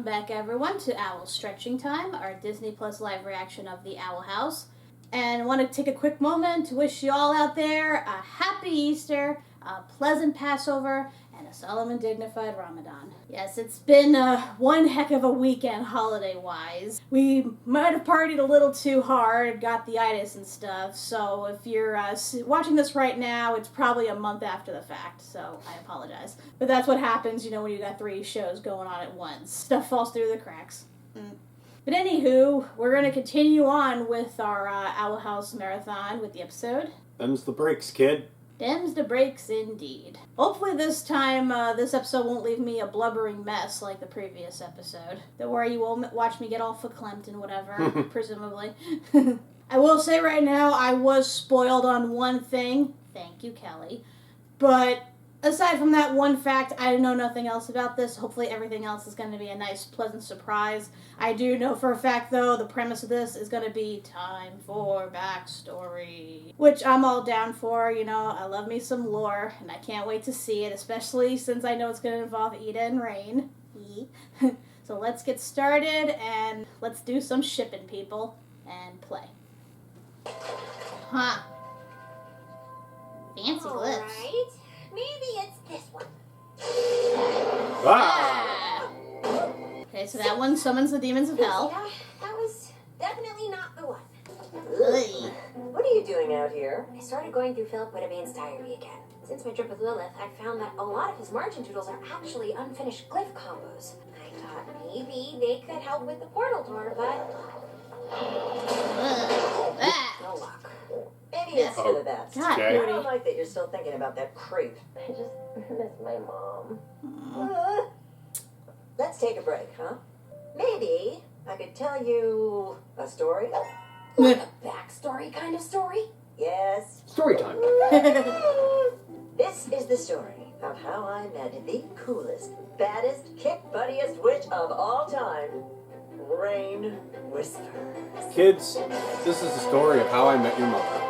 back, everyone, to Owl Stretching Time, our Disney Plus live reaction of The Owl House. And I want to take a quick moment to wish you all out there a happy Easter, a pleasant Passover, and a solemn and dignified Ramadan. Yes, it's been one heck of a weekend holiday-wise. We might have partied a little too hard, got the itis and stuff, so if you're watching this right now, it's probably a month after the fact, so I apologize. But that's what happens, you know, when you got 3 shows going on at once. Stuff falls through the cracks. But anywho, we're going to continue on with our Owl House marathon with the episode. Them's the breaks, kid. Them's the breaks indeed. Hopefully this time, this episode won't leave me a blubbering mess like the previous episode. Don't worry, you won't watch me get all verklempt and whatever, presumably. I will say right now, I was spoiled on one thing. Thank you, Kelly. But aside from that one fact, I know nothing else about this. Hopefully everything else is going to be a nice, pleasant surprise. I do know for a fact, though, the premise of this is going to be time for backstory. Which I'm all down for, you know. I love me some lore, and I can't wait to see it, especially since I know it's going to involve Ida and Raine. So let's get started, and let's do some shipping, people, and play. Huh. Fancy all lips. Right. Maybe it's this one. Ah! Okay, so that one summons the demons of hell. Yeah, that was definitely not the one. Ugh. What are you doing out here? I started going through Philip Whitterbane's diary again. Since my trip with Lilith, I found that a lot of his margin doodles are actually unfinished glyph combos. I thought maybe they could help with the portal tour, but no luck. Maybe instead of that. God, Okay. I don't like that you're still thinking about that creep. I just miss my mom. Let's take a break, huh? Maybe I could tell you a story. Like a backstory kind of story? Yes. Story time. This is the story of how I met the coolest, baddest, kick-buttiest witch of all time, Raine Whispers. Kids, this is the story of how I met your mother.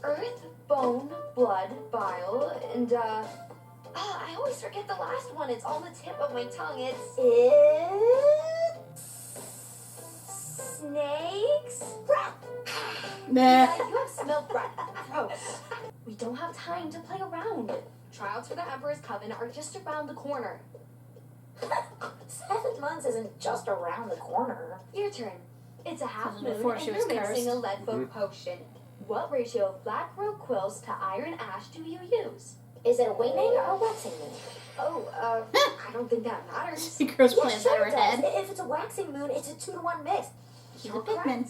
Earth, bone, blood, bile, and I always forget the last one. It's on the tip of my tongue. It's snakes? Nah. You have smelled breath. Gross. We don't have time to play around. Trials for the Emperor's Coven are just around the corner. 7 months isn't just around the corner. Your turn. It's a half moon Before and she you're was mixing cursed. a lead folk potion. What ratio of black rogue quills to iron ash do you use? Is it a waning or a waxing moon? Oh, I don't think that matters. She grows Yeah, plants sure out of it her does. head. If it's a waxing moon, it's a 2-to-1 mix. She's a You're pigment.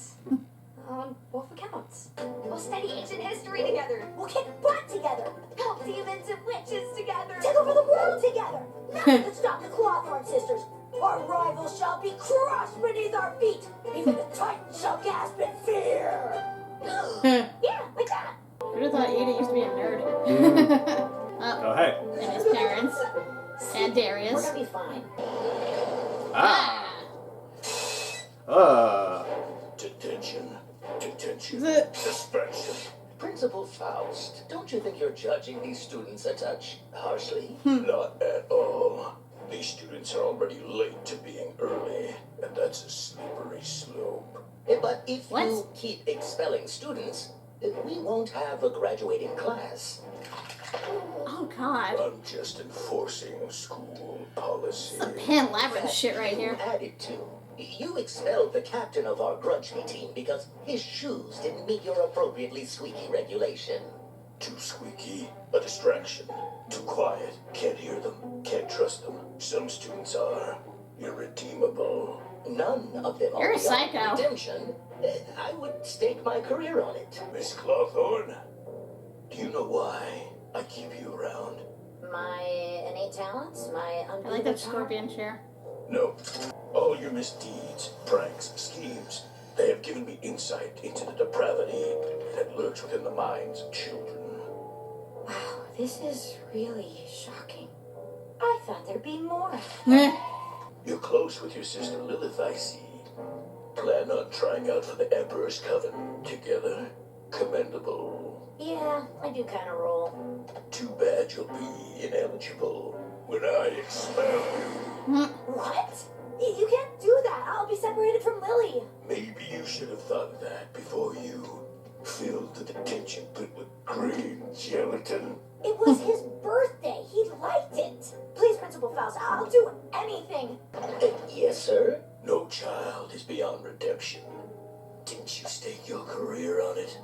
Both accounts. We'll study ancient history together. We'll kick butt together. Help demons and witches together. Take over the world together. Nothing can stop the Clawthorn sisters. Our rivals shall be crushed beneath our feet. Even the Titans shall gasp in fear. Yeah, like that. Who'd have thought Ada used to be a nerd? Oh, Oh, hey. and his parents. And We're Darius. gonna be fine. Ah. Detention. Detention. The- Suspension. Principal Faust, don't you think you're judging these students a touch harshly? Hmm. Not at all. These students are already late to being early, and that's a slippery slope. But if What? you keep expelling students, we won't have a graduating class. Oh, God. I'm just enforcing school policy. Some Pan Labyrinth shit right here. Added to. You expelled the captain of our grudge me team because his shoes didn't meet your appropriately squeaky regulation. Too squeaky, a distraction. Too quiet, can't hear them, can't trust them. Some students are irredeemable. None of them You're are a beyond psycho. redemption. I would stake my career on it. Miss Clawthorn, do you know why I keep you around? My innate talents, my I like unbeatable that scorpion chair. No. All your misdeeds, pranks, schemes, they have given me insight into the depravity that lurks within the minds of children. Wow, this is really shocking. I thought there'd be more. You're close with your sister Lilith, I see. Plan on trying out for the Emperor's Coven together. Commendable. Yeah, I do kind of roll. Too bad you'll be ineligible when I expel you. What? attention, but with green gelatin. It was his birthday. He liked it. Please, Principal Faust, I'll do anything. Yes, sir. No child is beyond redemption. Didn't you stake your career on it?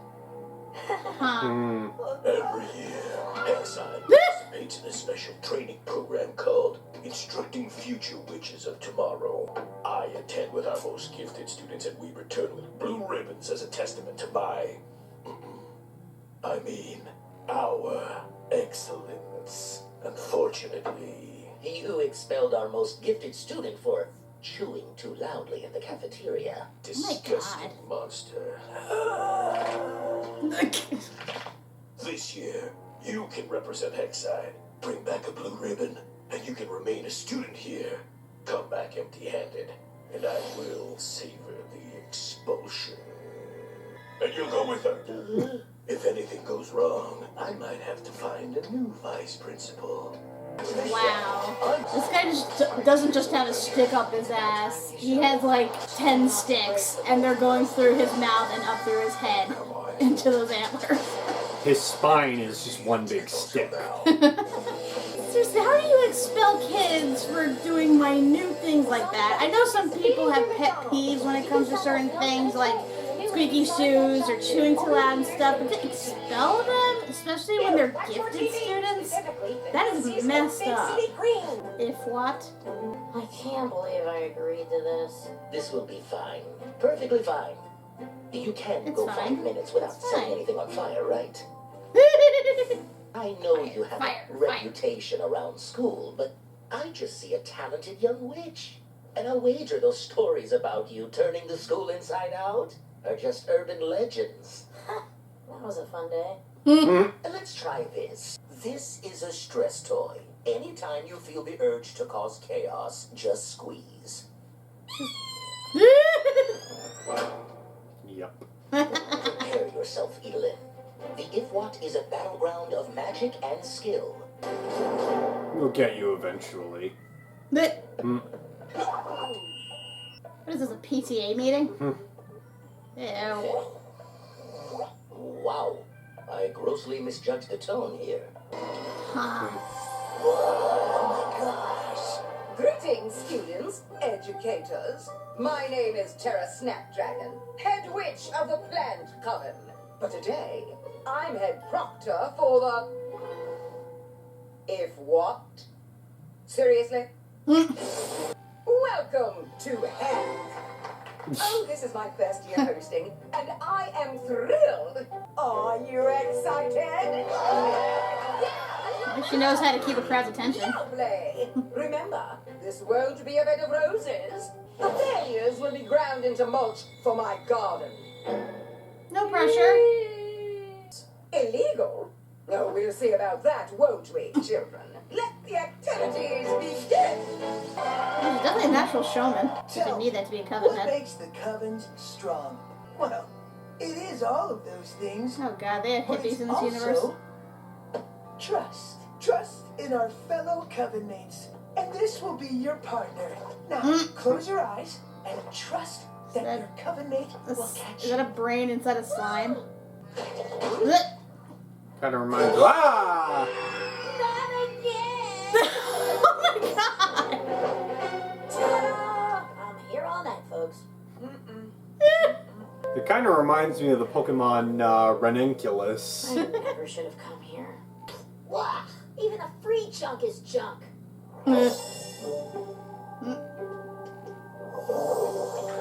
Every year, Hawkeye participates in a special training program called Instructing Future Witches of Tomorrow. I attend with our most gifted students, and we return with blue ribbons as a testament to our excellence. Unfortunately, you expelled our most gifted student for chewing too loudly in the cafeteria. Disgusting monster. This year, you can represent Hexide. Bring back a blue ribbon, and you can remain a student here. Come back empty-handed, and I will savor the expulsion. And you'll go with her. If anything goes wrong, I might have to find a new vice principal. Wow. This guy just doesn't just have a stick up his ass. He has like 10 sticks, and they're going through his mouth and up through his head into those antlers. His spine is just one big stick. Seriously, how do you expel kids for doing minute things like that? I know some people have pet peeves when it comes to certain things, like squeaky shoes or chewing too loud and stuff, but to expel them, especially when they're gifted students, that is messed up. If what? I can't believe I agreed to this. This will be fine. Perfectly fine. You can't It's go fine. 5 minutes without It's setting fine. anything on fire, right? I know you have Fire, a reputation around school, but I just see a talented young witch. And I'll wager those stories about you turning the school inside out are just urban legends. That was a fun day. And let's try this. This is a stress toy. Anytime you feel the urge to cause chaos, just squeeze. Yep. Prepare yourself, Evelyn. The If What is a battleground of magic and skill. We'll get you eventually. What is this, a PTA meeting? Ew. Wow, I grossly misjudged the tone here. Huh. Greetings, students, educators. My name is Terra Snapdragon, head witch of the Plant Coven. But today, I'm head proctor for the... If what? Seriously? Welcome to hell. Oh, this is my first year hosting, and I am thrilled. Are you excited? She knows how to keep a crowd's attention. Lovely. Remember, this won't be a bed of roses. The failures will be ground into mulch for my garden. No pressure. Illegal? Oh, we'll see about that, won't we, children? Let the activities begin. He's definitely a natural showman. Doesn't need that to be a coven What head. makes the covens strong? Well, it is all of those things. Oh god, they have But hippies it's in this also universe. trust. Trust in our fellow coven mates. And this will be your partner. Now, close your eyes and trust that that- your coven mate will catch Is that a brain inside a slime? Kind of reminds me. Ah! Oh my god! Ta-da! I'm here all night, folks. It kind of reminds me of the Pokemon Ranunculus. I never should have come here. Wah! Even a free chunk is junk.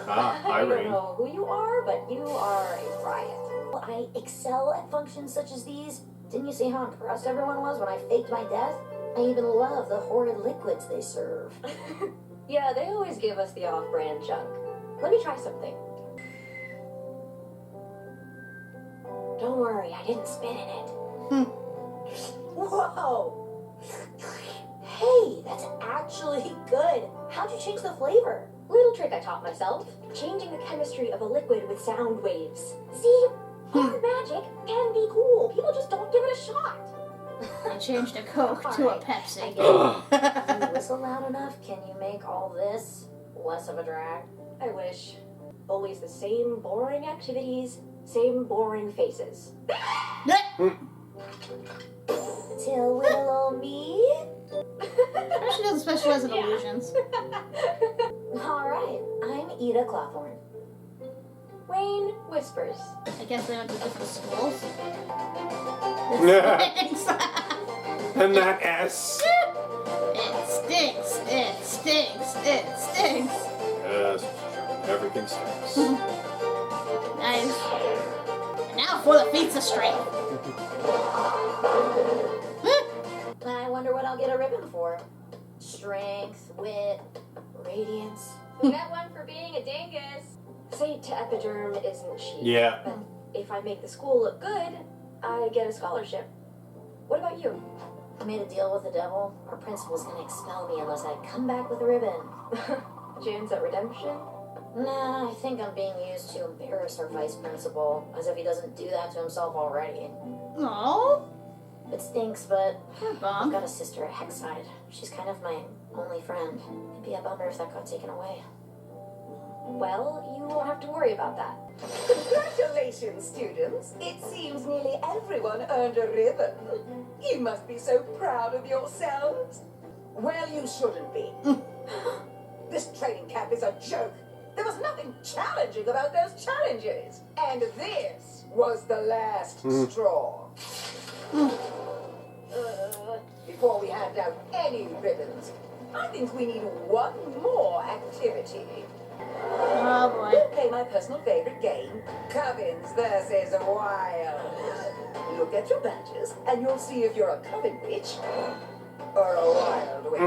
Hi, I don't Raine. know who you are, but you are a riot. I excel at functions such as these. Didn't you see how impressed everyone was when I faked my death? I even love the horrid liquids they serve. Yeah, they always give us the off-brand junk. Let me try something. Don't worry, I didn't spit in it. Whoa! Hey, that's actually good. How'd you change the flavor? Little trick I taught myself. Changing the chemistry of a liquid with sound waves. See? Hard magic can be cool. People just don't give it a shot. I changed a Coke to a Pepsi. Can you whistle loud enough? Can you make all this less of a drag? I wish. Always the same boring activities, Same boring faces. Blech. Till we'll all meet. She doesn't specialize in illusions. Alright, I'm Ida Clawthorne. Raine whispers. I guess they went to different schools. Thanks. And that S. It stinks. It stinks. It stinks. Yes, everything stinks. Nice. And now for the feats of strength. I wonder what I'll get a ribbon for. Strength, wit, radiance. We got one for being a dingus. Say to epiderm isn't cheap. Yeah. But if I make the school look good, I get a scholarship. What about you? I made a deal with the devil. Our principal's gonna expel me unless I come back with a ribbon. Chance at redemption? Nah, I think I'm being used to embarrass our vice principal, as if he doesn't do that to himself already. Aww. It stinks, but Poor I've Bob. got a sister at Hexside. She's kind of my only friend. It'd be a bummer if that got taken away. Well, you won't have to worry about that. Congratulations, students. It seems nearly everyone earned a ribbon. You must be so proud of yourselves. Well, you shouldn't be. This training camp is a joke. There was nothing challenging about those challenges. And this was the last straw. Before we hand out any ribbons, I think we need one more activity. Oh boy. Play my personal favorite game, Covens versus Wild. Look at your badges, and you'll see if you're a Coven witch or a Wild witch.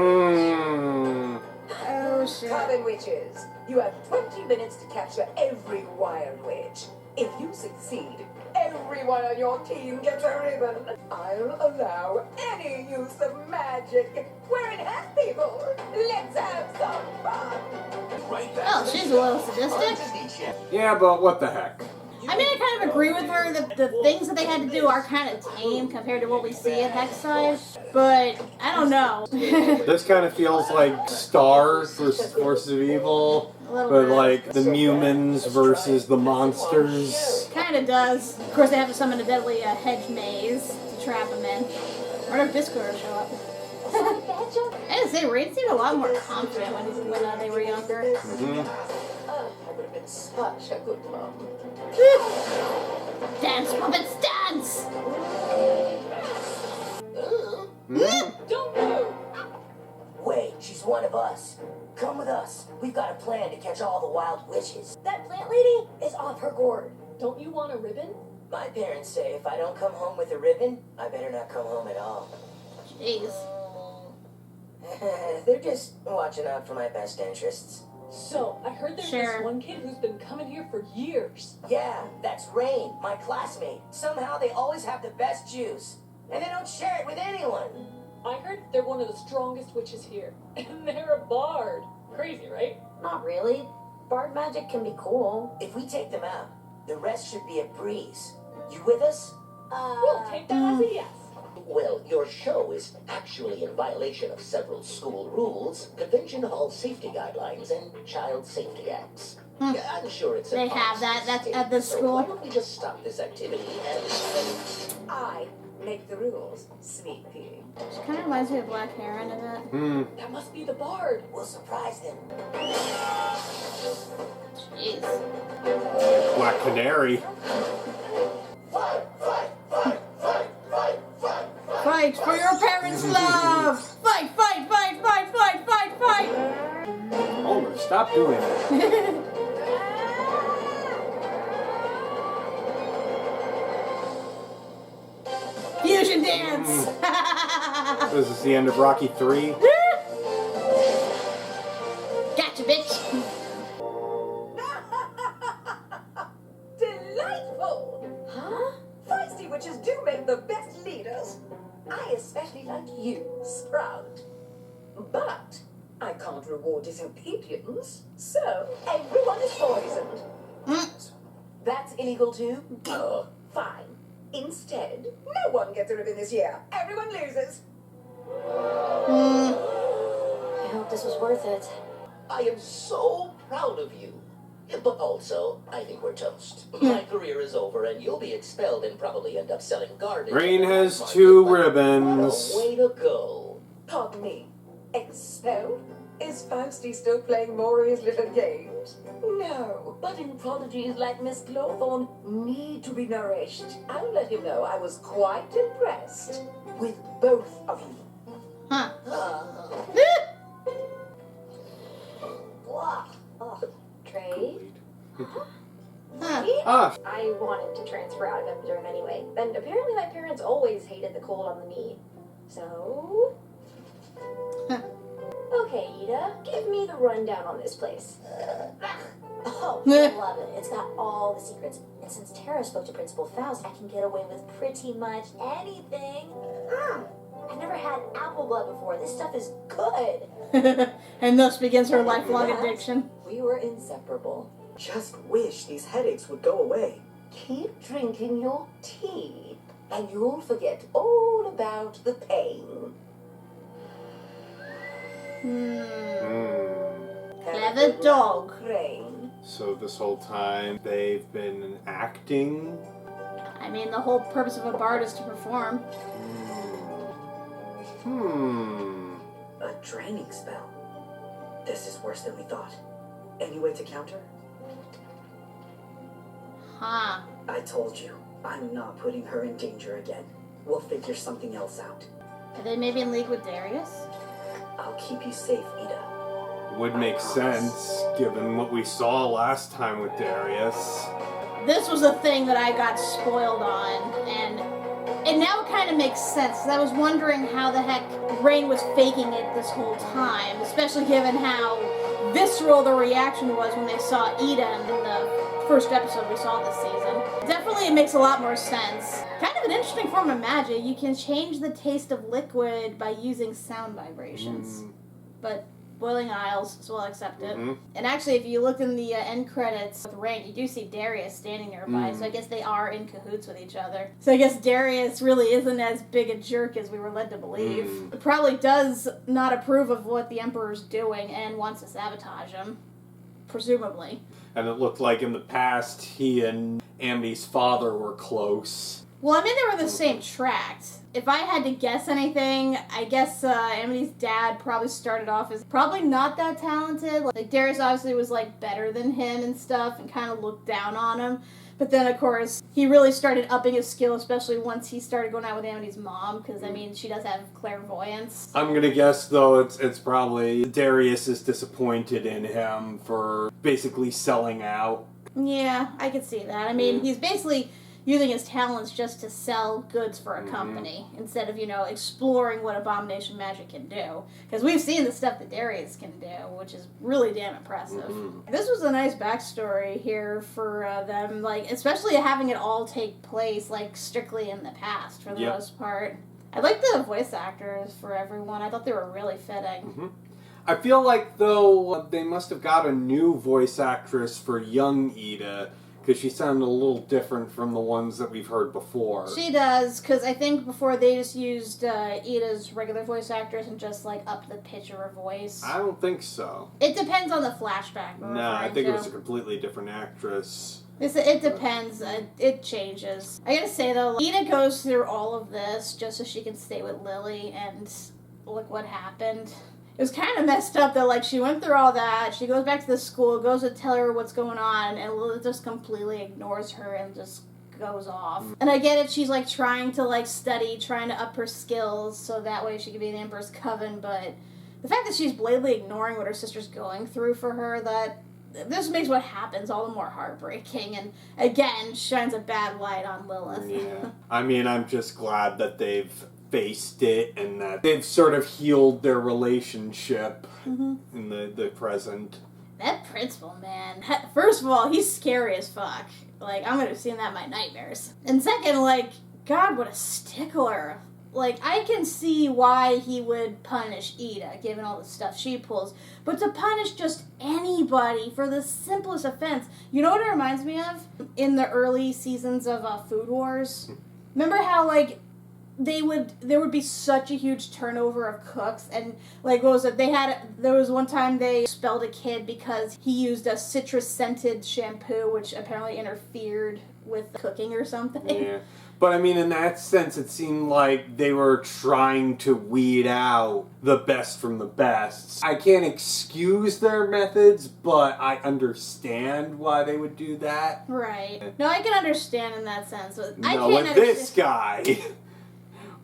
Oh shit. Coven witches, you have 20 minutes to capture every Wild witch. If you succeed, everyone on your team gets a ribbon. I'll allow any use of magic. We're in half, people. Let's have some fun. Oh, she's a little sadistic. Yeah, but what the heck? I mean, I kind of agree with her that the things that they had to do are kind of tame compared to what we see at Hexside. But, I don't know. This kind of feels like Stars versus Forces of Evil, A little but bit. like the Mumins versus the monsters. Kind of does. Of course, they have to summon a deadly hedge maze to trap them in. Or if Discord will show up. I gotta say, Raine seemed a lot more confident when they were younger. I would have been such a good mom. Dance, puppets, dance! Don't move! Wait, she's one of us. Come with us. We've got a plan to catch all the wild witches. That plant lady is off her gourd. Don't you want a ribbon? My parents say if I don't come home with a ribbon, I better not come home at all. Jeez. They're just watching out for my best interests. So, I heard there's Sure. this one kid who's been coming here for years. Yeah, that's Raine, my classmate. Somehow they always have the best juice, and they don't share it with anyone. I heard they're one of the strongest witches here. And they're a bard. Crazy, right? Not really. Bard magic can be cool. If we take them out, the rest should be a breeze. You with us? We'll take that as a yes. Well, your show is actually in violation of several school rules, convention hall safety guidelines, and child safety acts. Yeah, I'm sure it's They have that. That's at this So school. why don't we just stop this activity and I make the rules, sweet pea. She kind of reminds me of Black Heron a bit. That must be the bard. We'll surprise them. Jeez. Black Canary. Fight for your parents' love! Fight, fight, fight, fight, fight, fight, fight! Homer, stop doing that. Fusion dance! This is the end of Rocky 3. Gotcha, bitch! Delightful! Huh? Feisty witches do make the best leaders. I especially like you, Sprout. But I can't reward disobedience, so everyone is poisoned. That's illegal too? Fine. Instead, no one gets a ribbon this year. Everyone loses. I hope this was worth it. I am so proud of you. But also, I think we're toast. My career is over, and you'll be expelled and probably end up selling garbage. Raine in the has market, 2 but ribbons. what a way to go. Pardon me. Expelled? Is Fausty still playing Maury's little games? No, budding prodigies like Miss Glowthorne need to be nourished. I'll let him know I was quite impressed with both of you. Huh. Trade? Huh. Ah, I wanted to transfer out of Epiderm anyway, and apparently my parents always hated the cold on the knee. So... Okay, Ida, give me the rundown on this place. Oh, I love it. It's got all the secrets. And since Tara spoke to Principal Faust, I can get away with pretty much anything. I've never had apple blood before. This stuff is good. And thus begins her lifelong addiction. We were inseparable. Just wish these headaches would go away. Keep drinking your tea, and you'll forget all about the pain. Clever dog. Raine. so this whole time they've been acting? I mean, the whole purpose of a bard is to perform. A draining spell. This is worse than we thought. Any way to counter? Huh. I told you, I'm not putting her in danger again. We'll figure something else out. Are they maybe in league with Darius? I'll keep you safe, Ida. Would make sense, given what we saw last time with Darius. This was the thing that I got spoiled on, and now it kind of makes sense, because I was wondering how the heck Raine was faking it this whole time, especially given how visceral the reaction was when they saw Ida in the first episode we saw this season. Definitely it makes a lot more sense. Kind of an interesting form of magic. You can change the taste of liquid by using sound vibrations. But boiling aisles, so I'll accept it. And actually, if you look in the end credits with Raine, you do see Darius standing nearby, so I guess they are in cahoots with each other. So I guess Darius really isn't as big a jerk as we were led to believe. He probably does not approve of what the Emperor's doing and wants to sabotage him. Presumably. And it looked like in the past he and Amy's father were close. Well, I mean, they were the same tract. If I had to guess anything, I guess Amity's dad probably started off as probably not that talented. Like, Darius obviously was, like, better than him and stuff and kind of looked down on him. But then, of course, he really started upping his skill, especially once he started going out with Amity's mom, because, I mean, she does have clairvoyance. I'm gonna guess, though, it's probably Darius is disappointed in him for basically selling out. Yeah, I could see that. I mean, he's basically using his talents just to sell goods for a company instead of, you know, exploring what abomination magic can do. Because we've seen the stuff that Darius can do, which is really damn impressive. This was a nice backstory here for them, like, especially having it all take place, like, strictly in the past for the most part. I like the voice actors for everyone. I thought they were really fitting. I feel like, though, they must have got a new voice actress for young Ida, because she sounded a little different from the ones that we've heard before. She does, because I think before they just used Ida's regular voice actress and just, like, upped the pitch of her voice. I don't think so. It depends on the flashback. No, I think it was a completely different actress. It depends. It changes. I gotta say, though, Ida goes through all of this just so she can stay with Lily, and look what happened. It was kind of messed up that, like, she went through all that, she goes back to the school, goes to tell her what's going on, and Lily just completely ignores her and just goes off. And I get it, she's, like, trying to, like, study, trying to up her skills, so that way she can be in the Emperor's Coven, but the fact that she's blatantly ignoring what her sister's going through for her, that this makes what happens all the more heartbreaking, and, again, shines a bad light on Lilith. Yeah. I mean, I'm just glad that they've faced it and that they've sort of healed their relationship in the present. That principal, man. First of all, he's scary as fuck. Like, I'm gonna see him in my nightmares. And second, like, God, what a stickler. Like, I can see why he would punish Ida, given all the stuff she pulls. But to punish just anybody for the simplest offense, you know what it reminds me of? In the early seasons of Food Wars? Remember how, like, there would be such a huge turnover of cooks, and like what was it? There was one time they expelled a kid because he used a citrus scented shampoo, which apparently interfered with cooking or something. Yeah. But I mean, in that sense, it seemed like they were trying to weed out the best from the best. I can't excuse their methods, but I understand why they would do that. Right. No, I can understand in that sense. But I No, can't with this guy,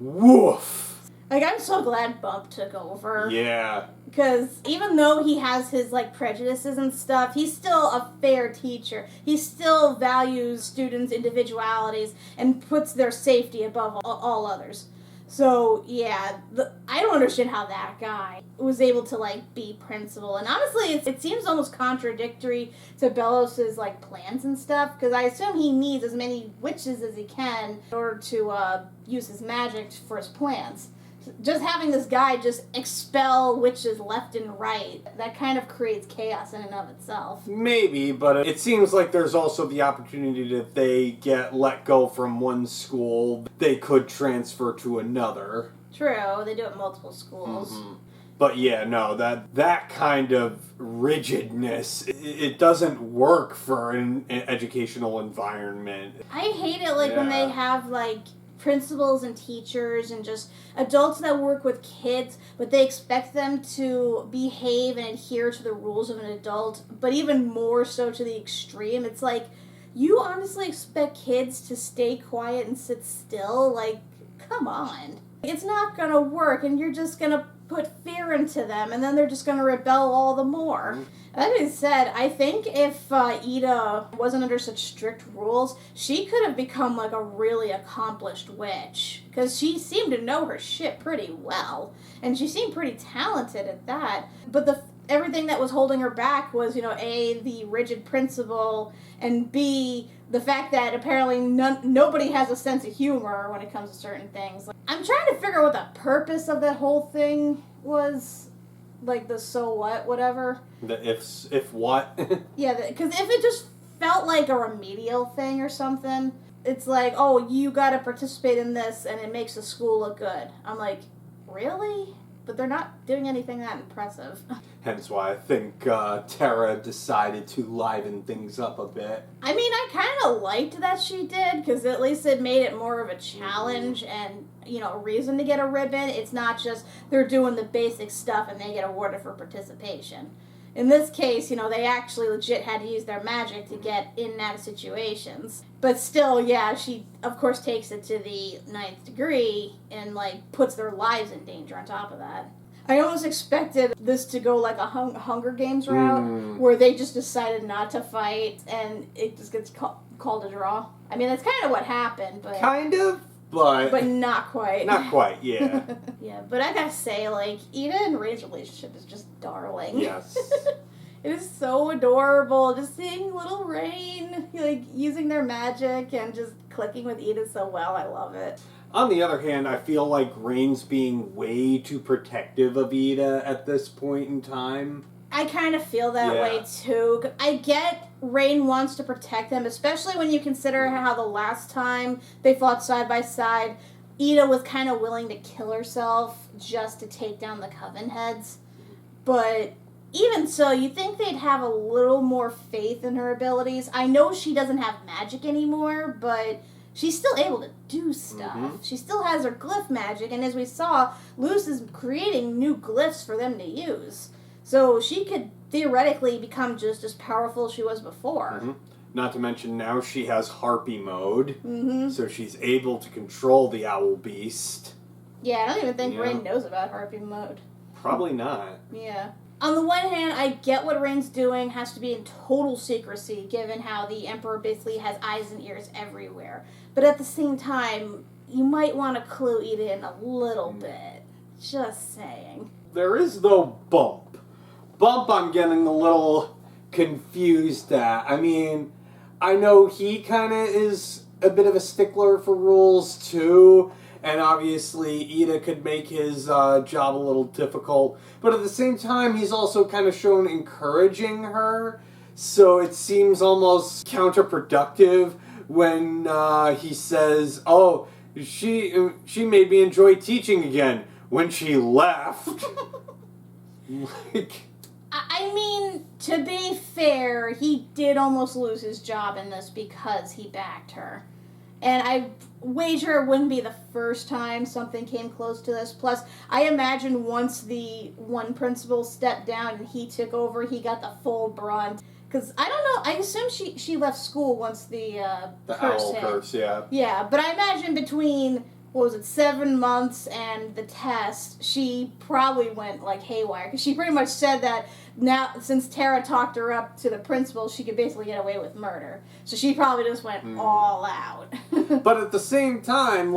woof. Like, I'm so glad Bump took over. Yeah. Because even though he has his, like, prejudices and stuff, he's still a fair teacher. He still values students' individualities and puts their safety above all others. So, yeah, I don't understand how that guy was able to, like, be principal. And honestly, it seems almost contradictory to Belos's, like, plans and stuff. Because I assume he needs as many witches as he can in order to use his magic for his plans. Just having this guy just expel witches left and right, that kind of creates chaos in and of itself. Maybe, but it seems like there's also the opportunity that if they get let go from one school, they could transfer to another. True, they do it in multiple schools. Mm-hmm. But yeah, no, that kind of rigidness, it doesn't work for an educational environment. I hate it, like, when they have, like, principals and teachers and just adults that work with kids, but they expect them to behave and adhere to the rules of an adult, but even more so to the extreme. It's like, you honestly expect kids to stay quiet and sit still? Like, come on. It's not gonna work, and you're just gonna put fear into them, and then they're just gonna rebel all the more. That being said, I think if Ida wasn't under such strict rules, she could have become like a really accomplished witch. Because she seemed to know her shit pretty well. And she seemed pretty talented at that. But everything that was holding her back was, A, the rigid principle, and B, the fact that apparently nobody has a sense of humor when it comes to certain things. I'm trying to figure out what the purpose of that whole thing was. Like the so what, whatever. The if what? Yeah, because if it just felt like a remedial thing or something, it's like, oh, you gotta participate in this and it makes the school look good. I'm like, really? But they're not doing anything that impressive. Hence why I think Tara decided to liven things up a bit. I mean, I kind of liked that she did, because at least it made it more of a challenge and, a reason to get a ribbon. It's not just they're doing the basic stuff and they get awarded for participation. In this case, they actually legit had to use their magic to get in and out of situations. But still, yeah, she, of course, takes it to the 9th degree and, puts their lives in danger on top of that. I almost expected this to go like a Hunger Games route, where they just decided not to fight and it just gets called a draw. I mean, that's kind of what happened, but... Kind of? But not quite. Not quite, yeah. Yeah, but I gotta say, Ida and Ray's relationship is just darling. Yes. It is so adorable. Just seeing little Raine, using their magic and just clicking with Ida so well. I love it. On the other hand, I feel like Raine's being way too protective of Ida at this point in time. I kind of feel that way, too. I get Raine wants to protect them, especially when you consider how the last time they fought side by side, Ida was kind of willing to kill herself just to take down the Coven heads. But even so, you'd think they'd have a little more faith in her abilities. I know she doesn't have magic anymore, but she's still able to do stuff. Mm-hmm. She still has her glyph magic, and as we saw, Luce is creating new glyphs for them to use. So she could theoretically become just as powerful as she was before. Mm-hmm. Not to mention now she has Harpy mode, so she's able to control the Owl Beast. Yeah, I don't even think Raine knows about Harpy mode. Probably not. Yeah. On the one hand, I get what Raine's doing has to be in total secrecy, given how the Emperor basically has eyes and ears everywhere. But at the same time, you might want to clue Ida in a little bit. Just saying. There is, though, Bump. Bump I'm getting a little confused at. I mean, I know he kind of is a bit of a stickler for rules, too. And obviously, Ida could make his job a little difficult. But at the same time, he's also kind of shown encouraging her. So it seems almost counterproductive when he says, oh, she made me enjoy teaching again when she left. Like, I mean, to be fair, he did almost lose his job in this because he backed her. And I wager it wouldn't be the first time something came close to this. Plus, I imagine once the one principal stepped down and he took over, he got the full brunt. Because, I don't know, I assume she left school once the curse owl hit. curse, yeah. Yeah, but I imagine between, 7 months and the test, she probably went, haywire. Because she pretty much said that now, since Tara talked her up to the principal, she could basically get away with murder. So she probably just went all out. But at the same time,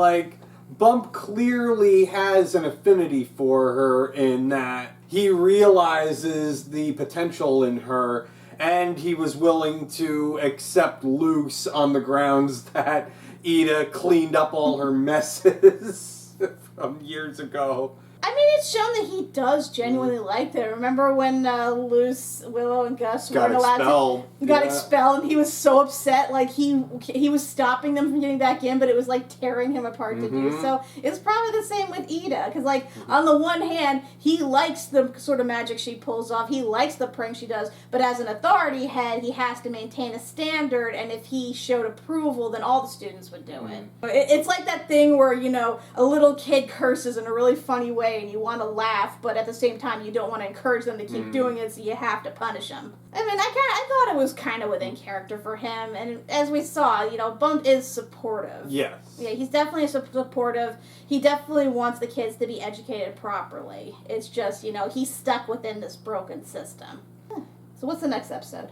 Bump clearly has an affinity for her in that he realizes the potential in her, and he was willing to accept Luce on the grounds that Ida cleaned up all her messes from years ago. I mean, it's shown that he does genuinely like them. Remember when Luce, Willow, and Gus weren't allowed to... Got expelled, and he was so upset. He was stopping them from getting back in, but it was, tearing him apart to do so. It's probably the same with Ida, because, on the one hand, he likes the sort of magic she pulls off. He likes the prank she does, but as an authority head, he has to maintain a standard, and if he showed approval, then all the students would do it. It's like that thing where, a little kid curses in a really funny way, and you want to laugh, but at the same time you don't want to encourage them to keep doing it, so you have to punish them. I mean, I thought it was kind of within character for him, and as we saw, Bump is supportive. Yes. Yeah, he's definitely supportive. He definitely wants the kids to be educated properly. It's just, he's stuck within this broken system. So what's the next episode?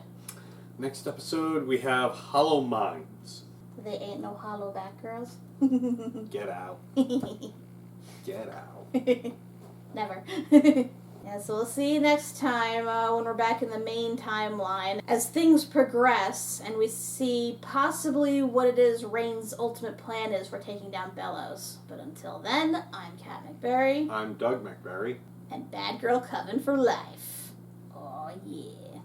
Next episode, we have Hollow Minds. They ain't no hollow back girls. Get out. Get out. Never. Yeah, so we'll see you next time when we're back in the main timeline. As things progress and we see possibly what it is Raine's ultimate plan is for taking down Bellows. But until then, I'm Kat MacBerrie. I'm Doug MacBerrie. And Bad Girl Coven for life. Oh yeah.